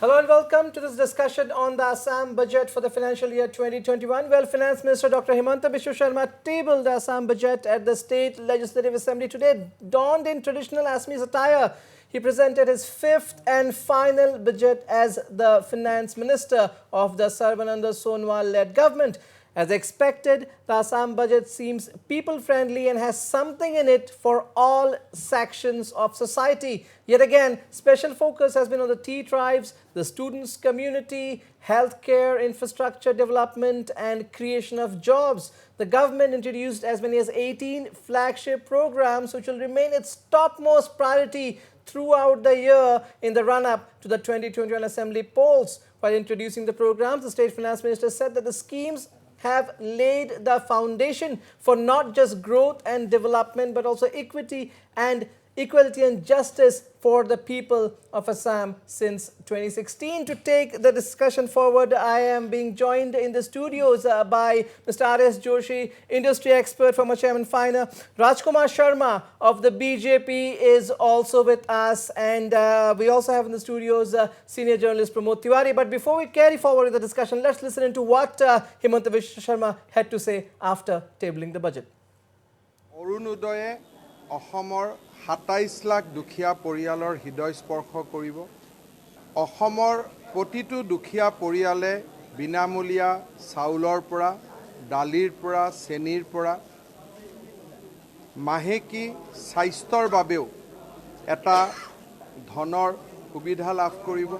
Hello and welcome to this discussion on the Assam budget for the financial year 2021. Well, Finance Minister Dr. Himanta Biswa Sarma tabled the Assam budget at the State Legislative Assembly today. Donned in traditional Assamese attire, he presented his fifth and final budget as the Finance Minister of the Sarbananda Sonowal-led government. As expected, the Assam budget seems people-friendly and has something in it for all sections of society. Yet again, special focus has been on the tea tribes, the students' community, healthcare, infrastructure development and creation of jobs. The government introduced as many as 18 flagship programs which will remain its topmost priority throughout the year in the run-up to the 2021 Assembly polls. While introducing the programs, the State Finance Minister said that the schemes have laid the foundation for not just growth and development but also equality and justice for the people of Assam since 2016. To take the discussion forward, I am being joined in the studios by Mr. R.S. Joshi, industry expert, former chairman FINA. Rajkumar Sharma of the BJP is also with us, and we also have in the studios senior journalist Pramod Tiwari. But before we carry forward with the discussion, let's listen into what Himanta Biswa Sarma had to say after tabling the budget. অৰুণোদয়ে অসমৰ ২৭ লাখ দুখীয়া পৰিয়ালৰ হৃদয় স্পৰ্শ কৰিব। অসমৰ প্ৰতিটো দুখীয়া পৰিয়ালে বিনামূলীয়া চাউলৰ পৰা, দালিৰ পৰা, চেনিৰ পৰা মাহেকী স্বাস্থ্যৰ বাবেও এটা ধনৰ সুবিধা লাভ কৰিব।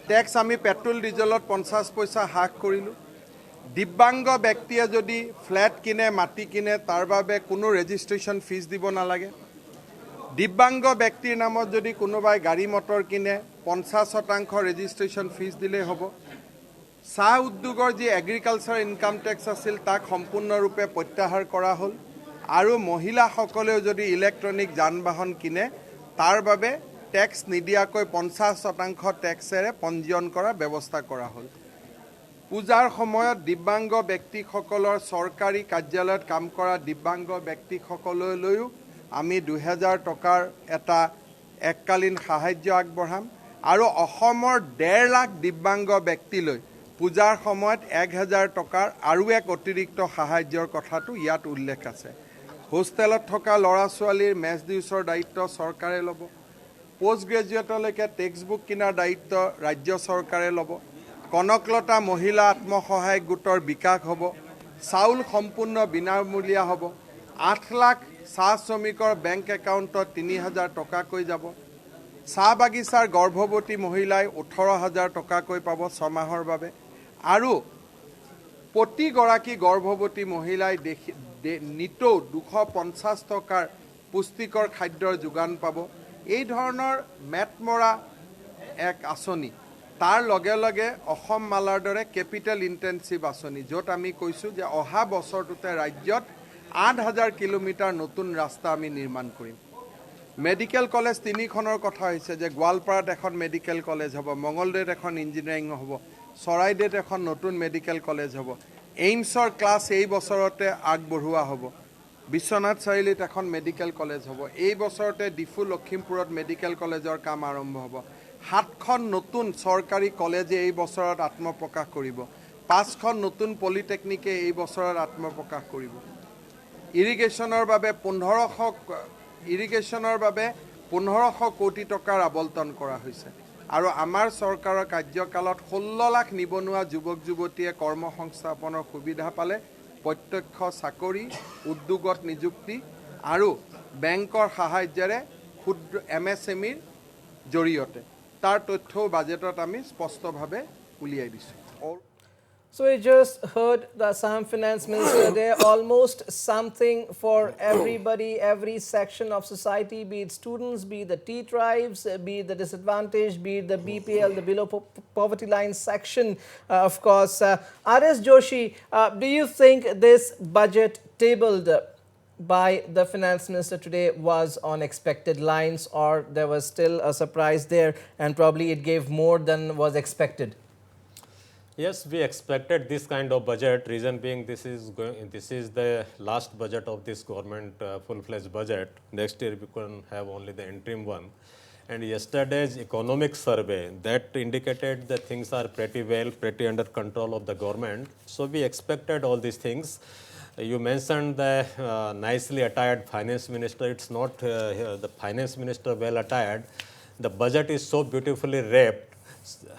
টেক্স আমি পেট্ৰল ডিজেলত ৫০ পইচা হ্ৰাস কৰিলোঁ। দিব্যাংগ ব্যক্তিয়ে যদি ফ্ল্যাট কিনে, মাটি কিনে, তাৰ বাবে কোনো ৰেজিষ্ট্ৰেশ্যন ফিজ দিব নালাগে। দিব্যাংগ ব্যক্তিৰ নামত যদি কোনোবাই গাড়ী মটৰ কিনে ৫০% ৰেজিষ্ট্ৰেশ্যন ফিজ দিলেই হ'ব। চাহ উদ্যোগৰ যি এগ্ৰিকালচাৰ ইনকাম টেক্স আছিল তাক সম্পূৰ্ণৰূপে প্ৰত্যাহাৰ কৰা হ'ল আৰু মহিলাসকলেও যদি ইলেক্ট্ৰনিক যান বাহন কিনে তাৰ বাবে টেক্স নিদিয়াকৈ ৫০% টেক্সেৰে পঞ্জীয়ন কৰাৰ ব্যৱস্থা কৰা হ'ল। পূজাৰ সময়ত দিব্যাংগ ব্যক্তিসকলৰ চৰকাৰী কাৰ্যালয়ত কাম কৰা দিব্যাংগ ব্যক্তিসকললৈও আমি ২০০০ টকাৰ এটা এককালীন সাহায্য আগবঢ়াম আৰু অসমৰ ১.৫ লাখ দিব্যাংগ ব্যক্তিলৈ পূজাৰ সময়ত ১০০০ টকাৰ আৰু এক অতিৰিক্ত সাহায্যৰ কথাটো ইয়াত উল্লেখ আছে। হোষ্টেলত থকা ল'ৰা ছোৱালীৰ মেচ ডিউচৰ দায়িত্ব চৰকাৰে ল'ব। পোষ্ট গ্ৰেজুৱেটলৈকে টেক্সটবুক কিনাৰ দায়িত্ব ৰাজ্য চৰকাৰে ল'ব। কনকলতা মহিলা আত্মসহায়ক গোটৰ বিকাশ হ'ব। চাউল সম্পূৰ্ণ বিনামূলীয়া হ'ব। ৮ লাখ চাহ শ্ৰমিকৰ বেংক একাউণ্টত ৩০০০ টকাকৈ যাব। চাহ বাগিচাৰ গৰ্ভৱতী মহিলাই ১৮,০০০ টকাকৈ পাব ৬ মাহৰ বাবে আৰু প্ৰতিগৰাকী গৰ্ভৱতী মহিলাই নিতৌ ২৫০ টকাৰ পুষ্টিকৰ খাদ্যৰ যোগান পাব। এই ধৰণৰ মেটমৰা এক আঁচনি। তাৰ লগে লগে অসম মালাৰ দৰে কেপিটেল ইণ্টেনচিভ আঁচনি, য'ত আমি কৈছোঁ যে অহা বছৰটোতে ৰাজ্যত ৮,০০০ কিলোমিটাৰ নতুন ৰাস্তা আমি নিৰ্মাণ কৰিম। মেডিকেল কলেজ ৩খনৰ কথা হৈছে যে গোৱালপাৰাত এখন মেডিকেল কলেজ হ'ব, মঙলদৈত এখন ইঞ্জিনিয়াৰিং হ'ব, চৰাইদেউত এখন নতুন মেডিকেল কলেজ হ'ব। এইমছৰ ক্লাছ এই বছৰতে আগবঢ়োৱা হ'ব। বিশ্বনাথ চাৰিআলিত এখন মেডিকেল কলেজ হ'ব। এই বছৰতে ডিফু লখিমপুৰত মেডিকেল কলেজৰ কাম আৰম্ভ হ'ব। ৭খন নতুন চৰকাৰী কলেজে এই বছৰত আত্মপ্ৰকাশ কৰিব। ৫খন নতুন পলিটেকনিকে এই বছৰত আত্মপ্ৰকাশ কৰিব। ইৰিগেশ্যনৰ বাবে ১৫০০ কোটি টকাৰ আবণ্টন কৰা হৈছে আৰু আমাৰ চৰকাৰৰ কাৰ্যকালত ১৬ লাখ নিবনুৱা যুৱক যুৱতীয়ে কৰ্মসংস্থাপনৰ সুবিধা পালে। প্ৰত্যক্ষ চাকৰি, উদ্যোগত নিযুক্তি আৰু বেংকৰ সাহায্যৰে ক্ষুদ্ৰ MSMEৰ জৰিয়তে তাৰ তথ্যও বাজেটত আমি স্পষ্টভাৱে উলিয়াই দিছোঁ। So we just heard the Assam Finance Minister there, almost something for everybody, every section of society, be it students, be it the tea tribes, be it the disadvantaged, be it the BPL, the below poverty line section, of course. R.S. Joshi, do you think this budget tabled by the Finance Minister today was on expected lines, or there was still a surprise there and probably it gave more than was expected? Yes, we expected this kind of budget. Reason being, this is the last budget of this government, full-fledged budget. Next year we can have only the interim one. And yesterday's economic survey that indicated that things are pretty well, pretty under control of the government. So we expected all these things. You mentioned the nicely attired finance minister. It's not the finance minister well attired. The budget is so beautifully wrapped,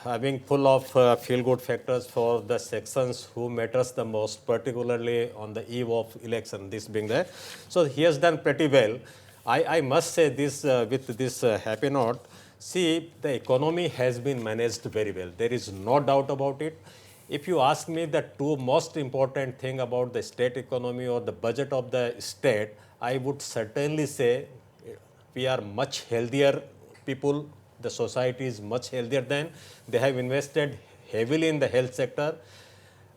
having full of feel-good factors for the sections who matters the most, particularly on the eve of election, this being there. So he has done pretty well. I must say this with this happy note, see, the economy has been managed very well. There is no doubt about it. If you ask me the two most important thing about the state economy or the budget of the state, I would certainly say we are much healthier people. The society is much healthier than. They have invested heavily in the health sector.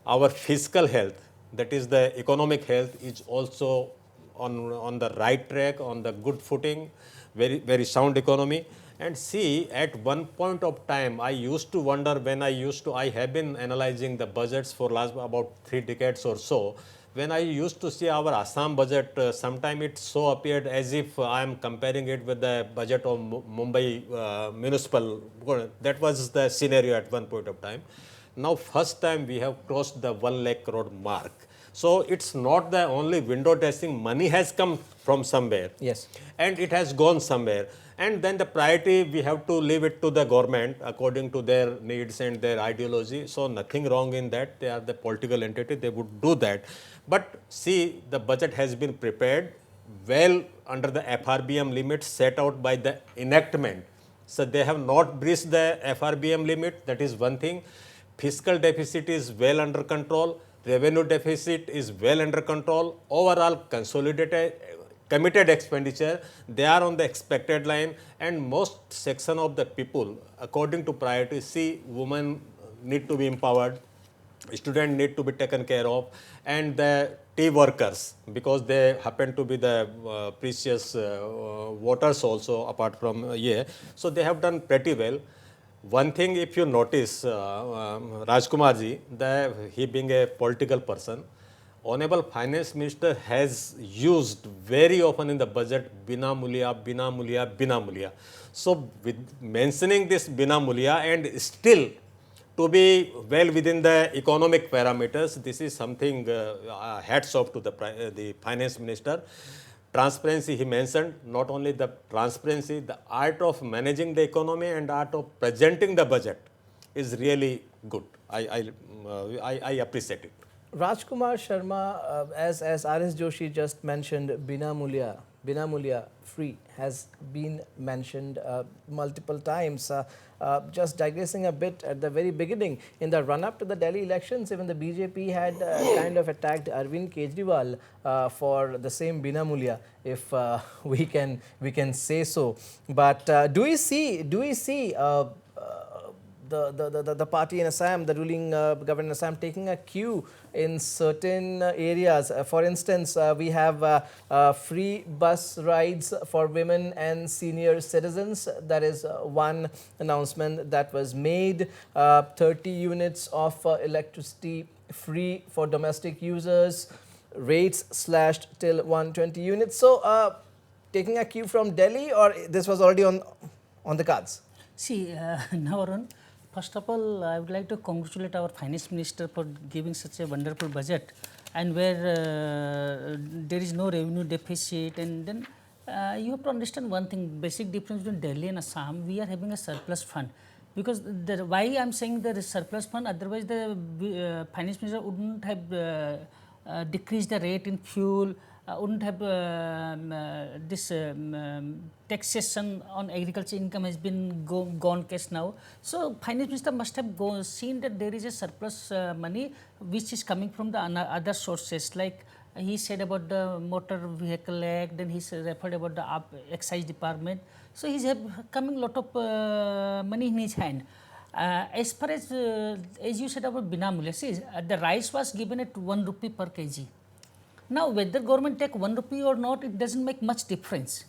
Our fiscal health, that is the economic health, is also on the right track, on the good footing, very sound economy. And see, at one point of time, I used to wonder when I have been analyzing the budgets for last about 3 decades or so. When I used to see our Assam budget, sometime it so appeared as if I am comparing it with the budget of Mumbai municipal. That was the scenario at one point of time. Now, first time we have crossed the 1 lakh crore mark. So it's not the only window dressing. Money has come from somewhere. Yes. And it has gone somewhere. And then the priority, we have to leave it to the government according to their needs and their ideology. So nothing wrong in that. They are the political entity. They would do that. But see, the budget has been prepared well under the FRBM limits set out by the enactment. So they have not breached the FRBM limit. That is one thing. Fiscal deficit is well under control. Revenue deficit is well under control. Overall consolidated committed expenditure, they are on the expected line, and most section of the people, according to priority, see, women need to be empowered, students need to be taken care of, and the tea workers, because they happen to be the precious voters also apart from here. So they have done pretty well. One thing, if you notice, Rajkumarji, he being a political person, Honorable Finance Minister has used very often in the budget Bina Mulya, Bina Mulya, Bina Mulya. So with mentioning this Bina Mulya and still to be well within the economic parameters, this is something hats off to the Finance Minister. Transparency, he mentioned, not only the transparency, the art of managing the economy and art of presenting the budget is really good. I appreciate it. Rajkumar Sharma, as R.S. Joshi just mentioned, Bina Mulya free has been mentioned multiple times. Just digressing a bit at the very beginning, in the run-up to the Delhi elections, even the BJP had kind of attacked Arvind Kejriwal for the same Bina Mulya, if we can say so. But do we see the party in Assam, the ruling government in Assam, taking a cue in certain areas? For instance, we have free bus rides for women and senior citizens. That is one announcement that was made. 30 units of electricity free for domestic users. Rates slashed till 120 units. So, taking a cue from Delhi, or this was already on the cards? See, now Arun, first of all, I would like to congratulate our Finance Minister for giving such a wonderful budget, and where there is no revenue deficit. And then you have to understand one thing, basic difference between Delhi and Assam, we are having a surplus fund. Because why I am saying there is surplus fund, otherwise the Finance Minister wouldn't have decreased the rate in fuel, wouldn't have this taxation on agriculture income has been gone case now. So Finance Minister must have seen that there is a surplus money which is coming from the other sources, like he said about the Motor Vehicle Act, then he referred about the Excise Department. So he's coming lot of money in his hand. As far as you said about Bina Mulya, see, the rice was given at 1 rupee per kg. Now, whether government take 1 rupee or not, it doesn't make much difference.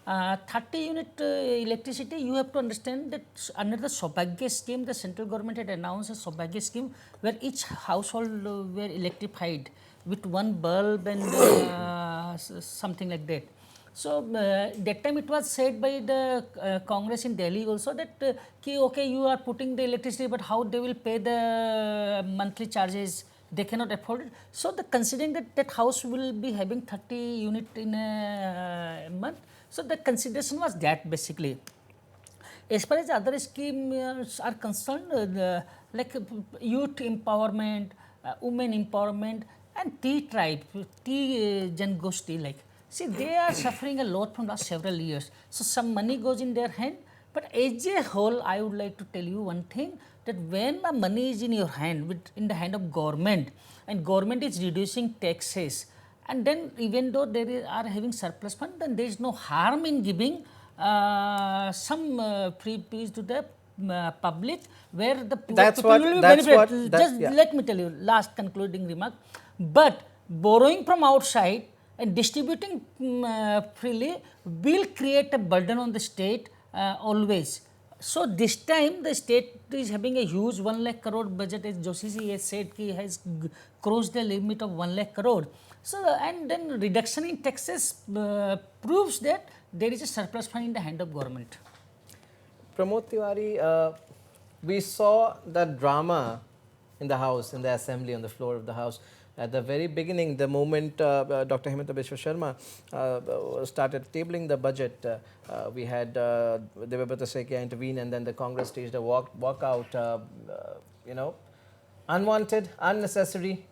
30 unit electricity, you have to understand that under the Saubhagya scheme, the central government had announced a Saubhagya scheme where each household were electrified with one bulb and something like that. So that time it was said by the Congress in Delhi also that okay, you are putting the electricity, but how they will pay the monthly charges? They cannot afford it. So the considering that house will be having 30 unit in a month. So the consideration was that basically. As far as other schemes are concerned, like youth empowerment, women empowerment, and tea tribe, tea Jangoshti, like, see, they are suffering a lot from last several years. So some money goes in their hand, but as a whole, I would like to tell you one thing, that when the money is in your hand, in the hand of government, and government is reducing taxes, and then even though are having surplus fund, then there is no harm in giving some free piece to the public, where the poor people will be benefited. Let me tell you, last concluding remark. But borrowing from outside and distributing freely will create a burden on the state always. So this time the state is having a huge 1 lakh crore budget, as Joshi ji has said, he has crossed the limit of 1 lakh crore. So and then reduction in taxes proves that there is a surplus fund in the hand of government. Pramod Tiwari, we saw the drama in the House, in the Assembly, on the floor of the House. At the very beginning, the moment Dr. Himanta Biswa Sharma started tabling the budget, we had Debabrata Saikia intervene, and then the Congress staged a walkout, unwanted, unnecessary.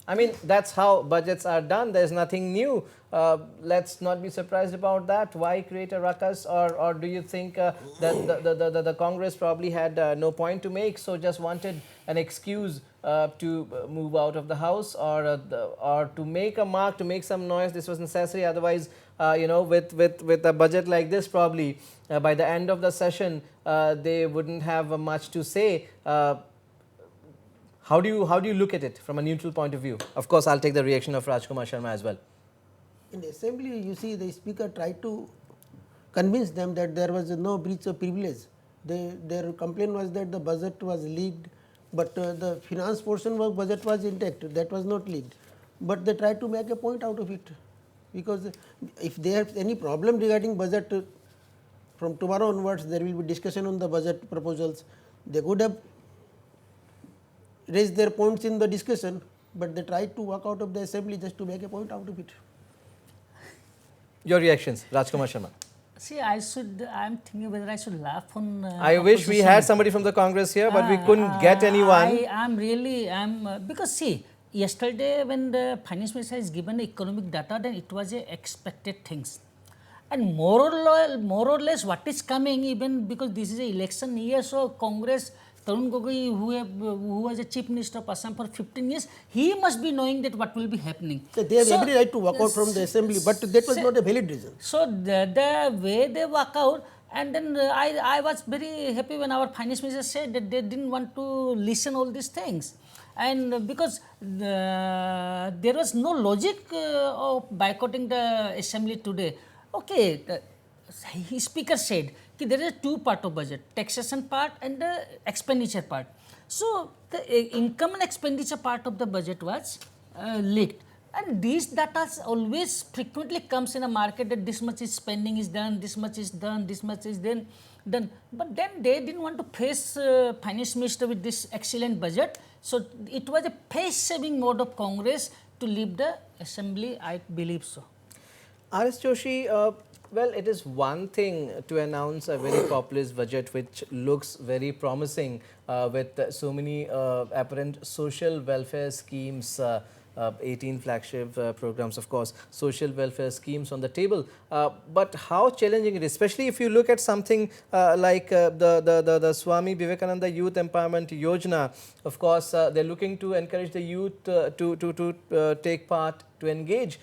I mean, that's how budgets are done. There's nothing new. Let's not be surprised about that. Why create a ruckus? Or do you think that the Congress probably had no point to make, so just wanted an excuse to move out of the House, or to make a mark, to make some noise? This was necessary. Otherwise, with a budget like this, probably by the end of the session, they wouldn't have much to say. How do you look at it from a neutral point of view? Of course, I'll take the reaction of Rajkumar Sharma as well. In the assembly, you see, the speaker tried to convince them that there was no breach of privilege. Their complaint was that the budget was leaked, but the finance portion of budget was intact. That was not leaked. But they tried to make a point out of it, because if they have any problem regarding budget, from tomorrow onwards there will be discussion on the budget proposals. They could have raised their points in the discussion, but they tried to walk out of the assembly just to make a point out of it. Your reactions, Rajkumar Sharma. See, I'm thinking whether I should laugh on I wish we had somebody from the Congress here, but we couldn't get anyone. Because see, yesterday when the finance minister has given the economic data, then it was a expected things. And more or less what is coming, even because this is an election year, so Congress, Tarun Gogoi, who was a chief minister of Assam for 15 years, he must be knowing that what will be happening. So they have every right to walk out from the assembly, but that was not a valid reason. So the way they walk out, and then I was very happy when our finance minister said that they didn't want to listen all these things. And because there was no logic of boycotting the assembly today. Okay, his speaker said that there is two part of budget, taxation part and the expenditure part. So the income and expenditure part of the budget was leaked. And these data always frequently comes in a market that this much is spending is done, this much is done, this much is done. But then they didn't want to face finance minister with this excellent budget. So it was a face-saving mode of Congress to leave the assembly, I believe so. R.S. Joshi, well, it is one thing to announce a very populist budget which looks very promising with so many apparent social welfare schemes, 18 flagship programs, of course, social welfare schemes on the table. But how challenging it is, especially if you look at something like the Swami Vivekananda Youth Empowerment Yojana. Of course, they're looking to encourage the youth to take part, to engage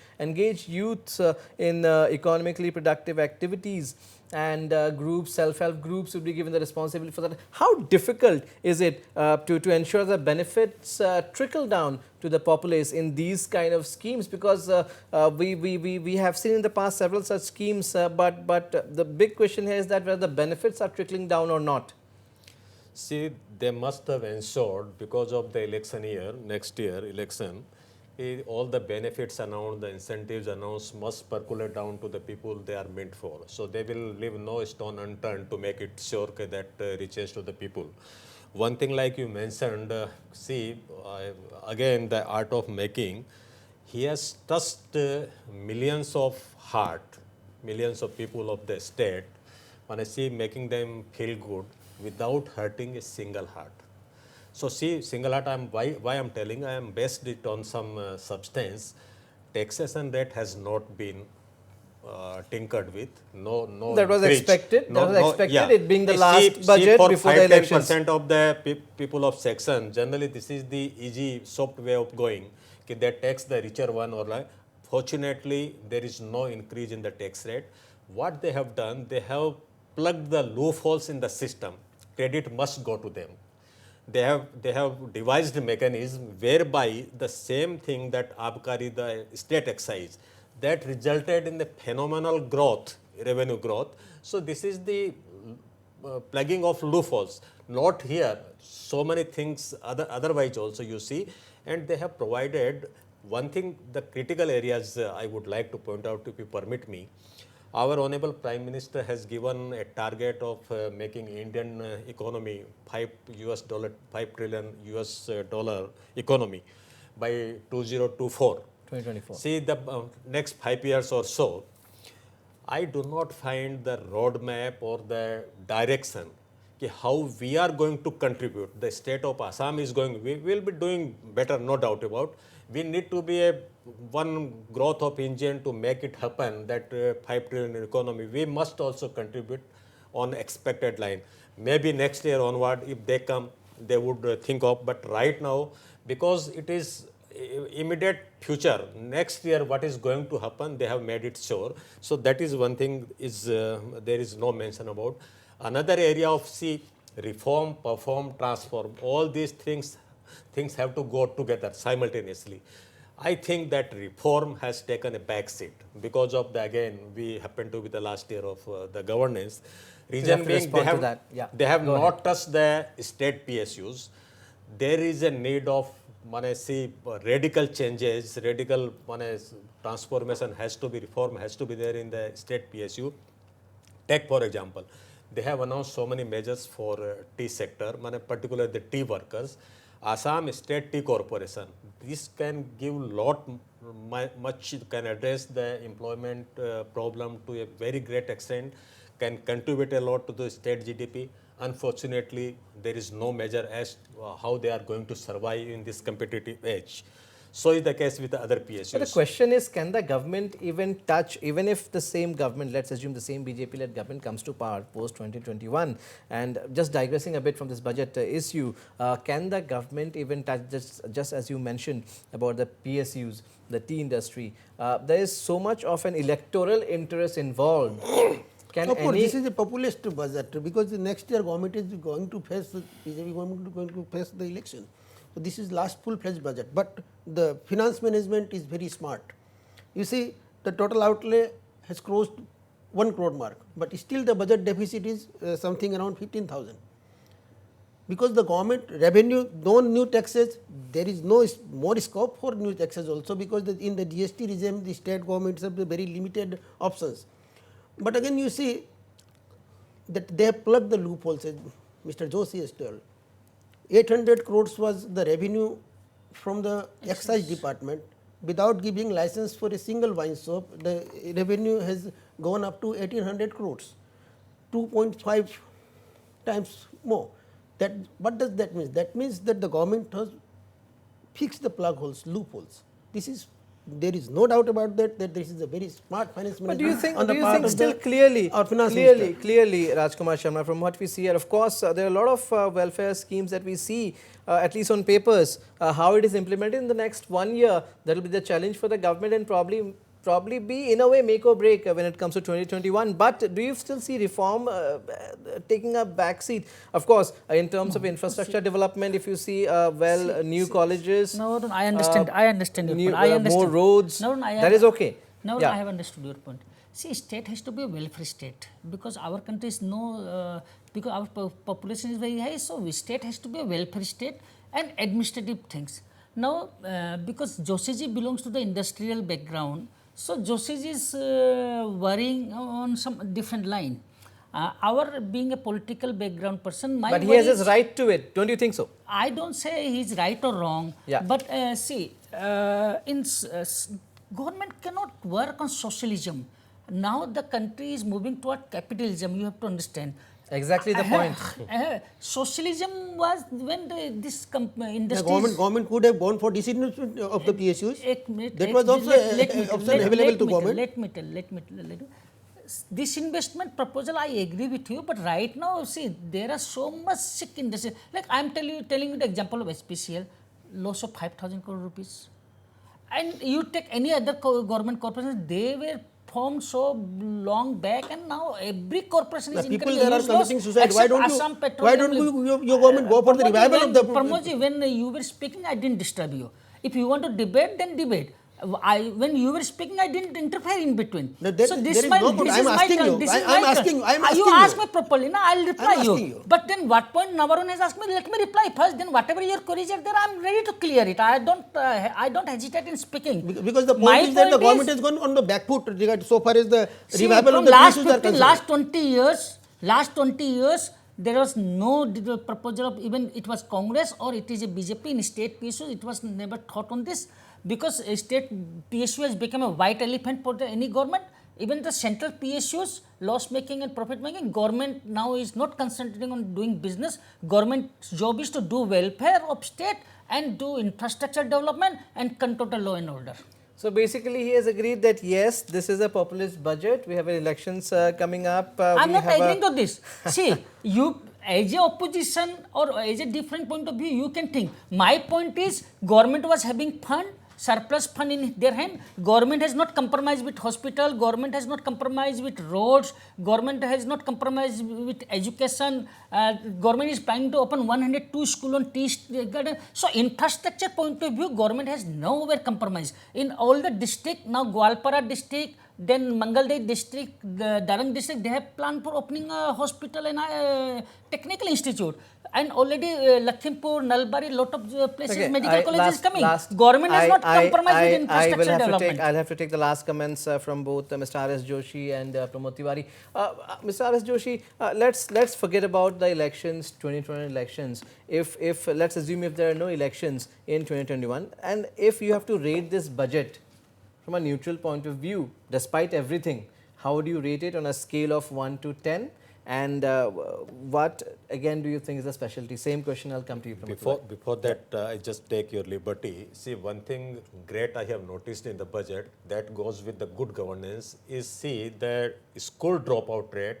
youths in economically productive activities, and groups, self-help groups would be given the responsibility for that. How difficult is it to ensure the benefits trickle down to the populace in these kind of schemes? Because we have seen in the past several such schemes, but the big question here is that whether the benefits are trickling down or not. See, they must have ensured, because of the election year, next year election, all the benefits announced, the incentives announced must percolate down to the people they are meant for. So they will leave no stone unturned to make it sure that reaches to the people. One thing like you mentioned, again the art of making, he has touched millions of heart, millions of people of the state, when I see making them feel good without hurting a single heart. So see, single heart, why I'm telling, I am based it on some substance. Taxation rate has not been tinkered with. No. That was increase. expected. That was expected. Yeah. It being the See, last budget for before the elections. 5-10% of the people of section, generally this is the easy, soft way of going. They tax the richer one or like. Fortunately, there is no increase in the tax rate. What they have done, they have plugged the loopholes in the system. Credit must go to them. They have devised a mechanism whereby the same thing that abkari, the state excise, that resulted in the phenomenal growth, revenue growth. So this is the plugging of loopholes. Not here, so many things otherwise also you see, and they have provided one thing, the critical areas I would like to point out, if you permit me. Our Honorable Prime Minister has given a target of making Indian economy $5 trillion US dollar economy by 2024. 2024. See the next 5 years or so, I do not find the roadmap or the direction how we are going to contribute. The state of Assam is going, we will be doing better, no doubt about. We need to be one growth of engine to make it happen, that 5 trillion economy. We must also contribute on expected line. Maybe next year onward, if they come, they would think of, but right now, because it is immediate future, next year what is going to happen, they have made it sure. So that is one thing is there is no mention about. Another area of reform, perform, transform, all these things have to go together simultaneously. I think that reform has taken a back seat because of the, again, we happen to be the last year of the governance. Reason being they have not touched the state PSUs. There is a need of radical changes, radical transformation has to be, reform has to be there in the state PSU. Take for example, they have announced so many measures for tea sector, particularly the tea workers. Assam State Tea Corporation, this can give much, can address the employment problem to a very great extent, can contribute a lot to the state GDP. Unfortunately, there is no measure as how they are going to survive in this competitive age. So is the case with the other PSUs. But the question is, can the government even touch, even if the same government, let's assume the same BJP-led government comes to power post-2021, and just digressing a bit from this budget issue, can the government even touch, just as you mentioned about the PSUs, the tea industry, there is so much of an electoral interest involved. Of course, this is a populist budget because the next year government is going to face, BJP government is going to face the election. So this is last full-fledged budget, but the finance management is very smart. You see, the total outlay has crossed 1 crore mark, but still the budget deficit is something around 15,000. Because the government revenue, no new taxes, there is no more scope for new taxes also, because in the GST regime, the state governments have very limited options. But again, you see that they have plugged the loopholes, as Mr. Joshi has told. 800 crores was the revenue from the excise department. Without giving license for a single wine shop, the revenue has gone up to 1800 crores, 2.5 times more. What does that mean? That means that the government has fixed the plug holes, loopholes. There is no doubt about that this is a very smart finance management. But do you think, on the part of still the clearly, finance minister. clearly, Rajkumar Sharma, from what we see here, of course, there are a lot of welfare schemes that we see, at least on papers, how it is implemented in the next 1 year. That will be the challenge for the government and probably be in a way make or break when it comes to 2021. But do you still see reform taking a backseat? Of course, in terms of infrastructure development, if you see new colleges. No, I understand. I understand your point. I understand. More roads. That is okay. No, I have understood your point. See, state has to be a welfare state because our country is because our population is very high. So, state has to be a welfare state and administrative things. Now, because Joshiji belongs to the industrial background, so Joshiji is worrying on some different line. Our being a political background person, my But he worry has his is- right to it. Don't you think so? I don't say he's right or wrong, Yeah. but see, government cannot work on socialism. Now the country is moving toward capitalism, you have to understand. Exactly the point. Socialism was when this The industries... government could have gone for disinvestment of the PSUs. Ek minute, That ek- was also let me tell, option available to government. Let me tell. This investment proposal, I agree with you, but right now, see, there are so much sick industry. Like I am telling you the example of SPCL, loss of 5,000 crore rupees. And you take any other government corporation, they were formed so long back, and now every corporation is People incurring there are huge loss, committing suicide. Why except don't Assam you? Petroleum Why don't your government go for the revival of the? Pramodji, when you were speaking, I didn't disturb you. If you want to debate, then debate. When you were speaking, I didn't interfere in between. No, there- so there this is my, no this point. is I'm my asking turn. you. This I'm is my asking- turn. I'm asking You you. ask me properly, now I'll reply I'm you. asking you. But then what point Navarone has asked me, let me reply first. Then whatever your queries are there, I'm ready to clear it. I don't hesitate in speaking. Because the My point is that the point government is- has gone on the back foot so far as the See, revival from of the last PSUs are 15, concerned. last 20 years, there was no proposal of even it was Congress or it is a BJP in state PSUs. It was never thought on this because a state PSU has become a white elephant for any government. Even the central PSUs, loss making and profit making, government now is not concentrating on doing business. Government's job is to do welfare of state and do infrastructure development and control the law and order. So basically, he has agreed that yes, this is a populist budget. We have elections coming up. I'm we not have agreeing to this. See, you as a opposition or as a different point of view, you can think. My point is, government was having fund, surplus fund in their hand. Government has not compromised with hospital. Government has not compromised with roads. Government has not compromised with education. Government is planning to open 102 school on tea garden. So infrastructure point of view, government has nowhere compromised. In all the district, now Gwalpara district, then Mangalday district, the Darang district, they have planned for opening a hospital and a technical institute. And already Lakhimpur, Nalbari, lot of places, Okay, medical college is coming. last- Government has not compromised with I infrastructure will have development. to take, I'll have to take the last comments from both Mr. R.S. Joshi and Pramod Tiwari. Mr. R.S. Joshi, let's forget about the elections, 2020 elections. If let's assume if there are no elections in 2021, and if you have to rate this budget from a neutral point of view, despite everything, how would you rate it on a scale of 1 to 10? And what again do you think is the specialty? Same question, I'll come to you. Before that, I just take your liberty. See, one thing great I have noticed in the budget that goes with the good governance is, see, the school dropout rate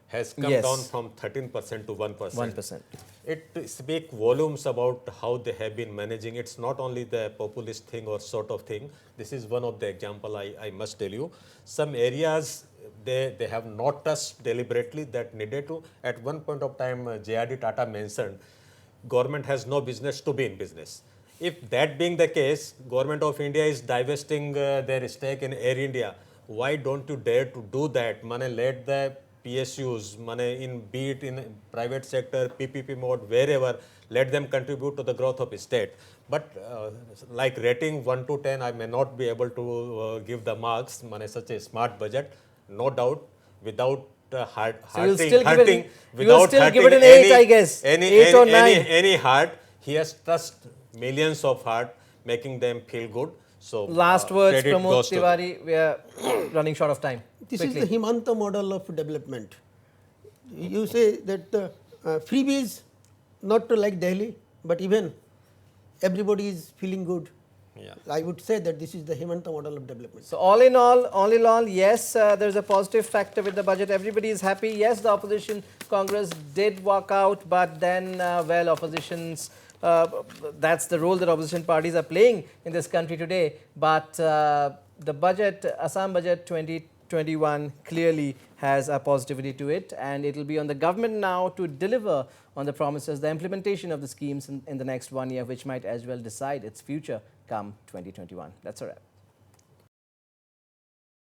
has come Yes. down from 13% to 1%. 1%. It speaks volumes about how they have been managing. It's not only the populist thing or sort of thing. This is one of the example I must tell you. Some areas they have not touched deliberately that needed to. At one point of time, J.R.D. Tata mentioned, government has no business to be in business. If that being the case, Government of India is divesting their stake in Air India. Why don't you dare to do that? Let the PSUs, be it in private sector, PPP mode, wherever, let them contribute to the growth of state. But like rating 1 to 10, I may not be able to give the marks. Such a smart budget, no doubt, without So you'll still give it, without give it an hurting 8, I guess. any 8 or 9. any heart. He has touched millions of heart, making them feel good. So Last words, credit Pramod goes to them. Tiwari. We are running short of time. This Quickly. is the Himanta model of development. You say that freebies, not to like Delhi, but even everybody is feeling good. Yeah. I would say that this is the Himanta model of development. So all in all, yes, there's a positive factor with the budget. Everybody is happy. Yes, the opposition, Congress did walk out, but then, well, oppositions, that's the role that opposition parties are playing in this country today. But the budget, Assam Budget 2021 clearly has a positivity to it, and it will be on the government now to deliver on the promises, the implementation of the schemes in the next 1 year, which might as well decide its future come 2021. That's a wrap.